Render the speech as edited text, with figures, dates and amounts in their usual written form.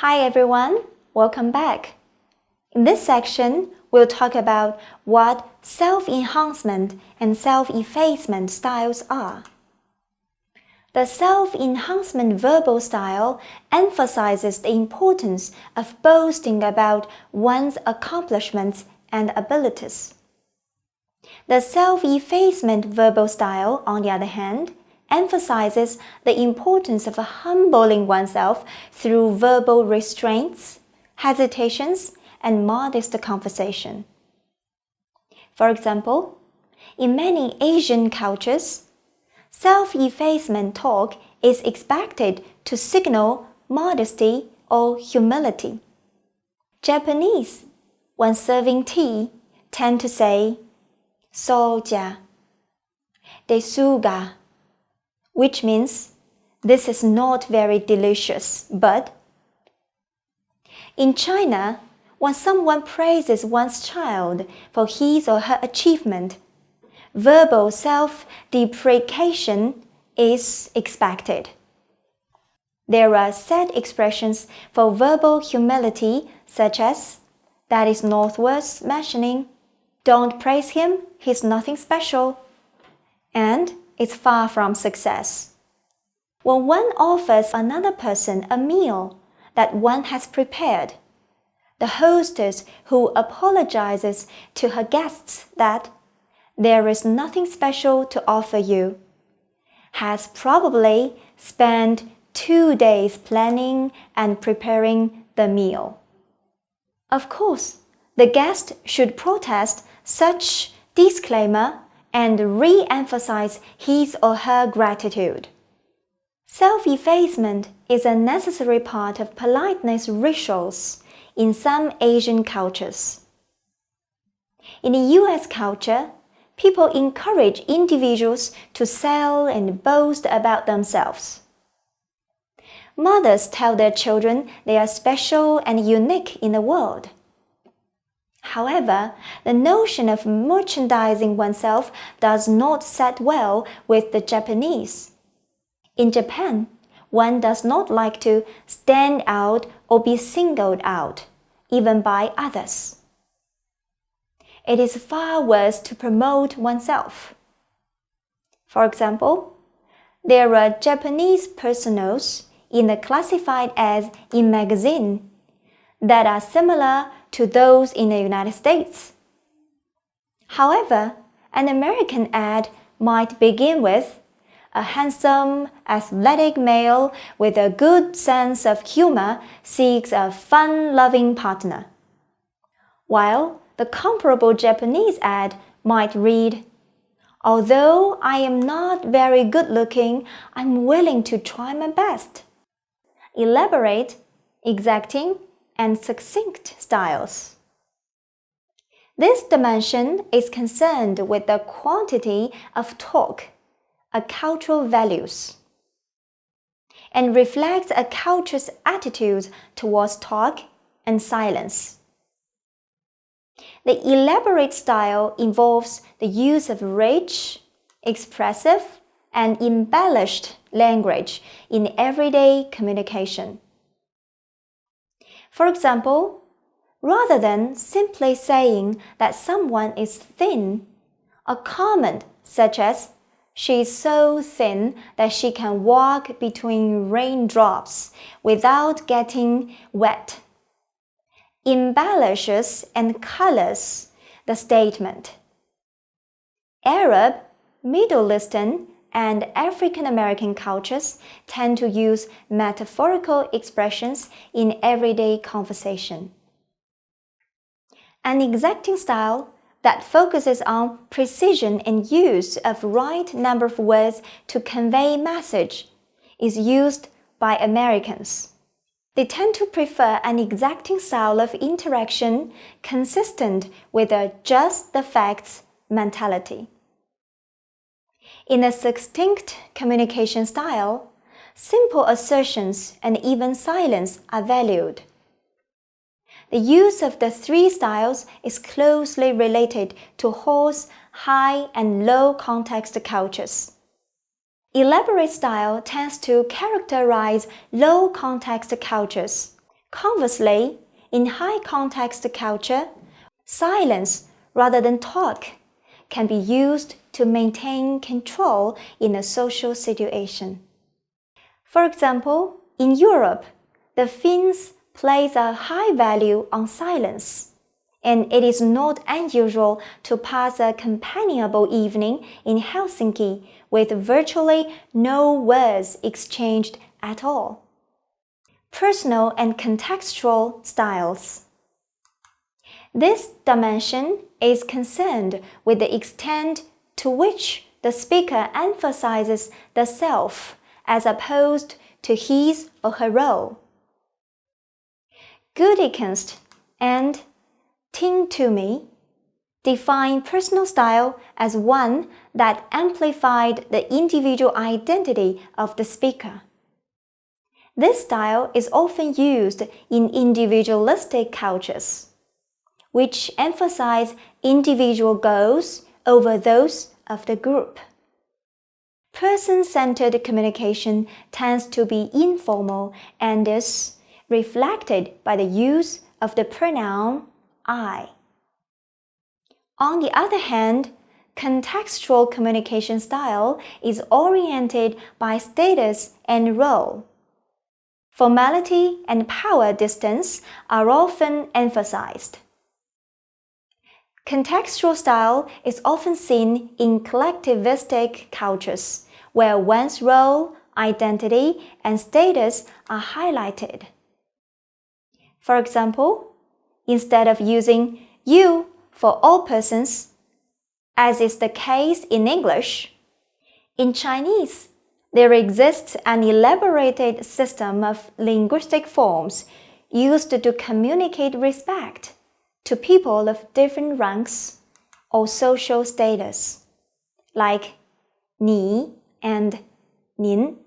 Hi everyone, welcome back. In this section, we'll talk about what self-enhancement and self-effacement styles are. The self-enhancement verbal style emphasizes the importance of boasting about one's accomplishments and abilities. The self-effacement verbal style, on the other hand, emphasizes the importance of humbling oneself through verbal restraints, hesitations, and modest conversation. For example, in many Asian cultures, self-effacement talk is expected to signal modesty or humility. Japanese, when serving tea, tend to say "soja," "desu ga," which means this is not very delicious, but in China, when someone praises one's child for his or her achievement, verbal self-deprecation is expected. There are set expressions for verbal humility such as "that is not worth mentioning," "don't praise him, he's nothing special," and "it's far from success." When one offers another person a meal that one has prepared, the hostess who apologizes to her guests that there is nothing special to offer you has probably spent 2 days planning and preparing the meal. Of course, the guest should protest such disclaimer and re-emphasize his or her gratitude. Self-effacement is a necessary part of politeness rituals in some Asian cultures. In the US culture, people encourage individuals to sell and boast about themselves. Mothers tell their children they are special and unique in the world. However, the notion of merchandising oneself does not set well with the Japanese. In Japan, one does not like to stand out or be singled out, even by others. It is far worse to promote oneself. For example, there are Japanese personals in the classified as in magazine that are similar to those in the United States. However, an American ad might begin with "a handsome, athletic male with a good sense of humor seeks a fun-loving partner," while the comparable Japanese ad might read, "although I am not very good-looking, I'm willing to try my best." Elaborate, exacting, and succinct styles. This dimension is concerned with the quantity of talk, a cultural values, and reflects a culture's attitude towards talk and silence. The elaborate style involves the use of rich, expressive, and embellished language in everyday communication. For example, rather than simply saying that someone is thin, a comment such as "she is so thin that she can walk between raindrops without getting wet" embellishes and colors the statement. Arab, Middle Eastern, and African American cultures tend to use metaphorical expressions in everyday conversation. An exacting style that focuses on precision and use of right number of words to convey message is used by Americans. They tend to prefer an exacting style of interaction consistent with a just the facts mentality. In a succinct communication style, simple assertions and even silence are valued. The use of the three styles is closely related to Hall's high and low context cultures. Elaborate style tends to characterize low context cultures, Conversely, in high-context culture, silence rather than talk can be used to maintain control in a social situation. For example, in Europe, the Finns place a high value on silence, and it is not unusual to pass a companionable evening in Helsinki with virtually no words exchanged at all. Personal and contextual styles. This dimension is concerned with the extent to which the speaker emphasizes the self as opposed to his or her role. Gudikkunst and Ting Toomey define personal style as one that amplified the individual identity of the speaker. This style is often used in individualistic cultures, which emphasize individual goals over those of the group. Person-centered communication tends to be informal and is reflected by the use of the pronoun I. On the other hand, contextual communication style is oriented by status and role. Formality and power distance are often emphasized. Contextual style is often seen in collectivistic cultures, where one's role, identity, and status are highlighted. For example, instead of using you for all persons, as is the case in English, in Chinese, there exists an elaborated system of linguistic forms used to communicate respect to people of different ranks or social status, like 你 and 您.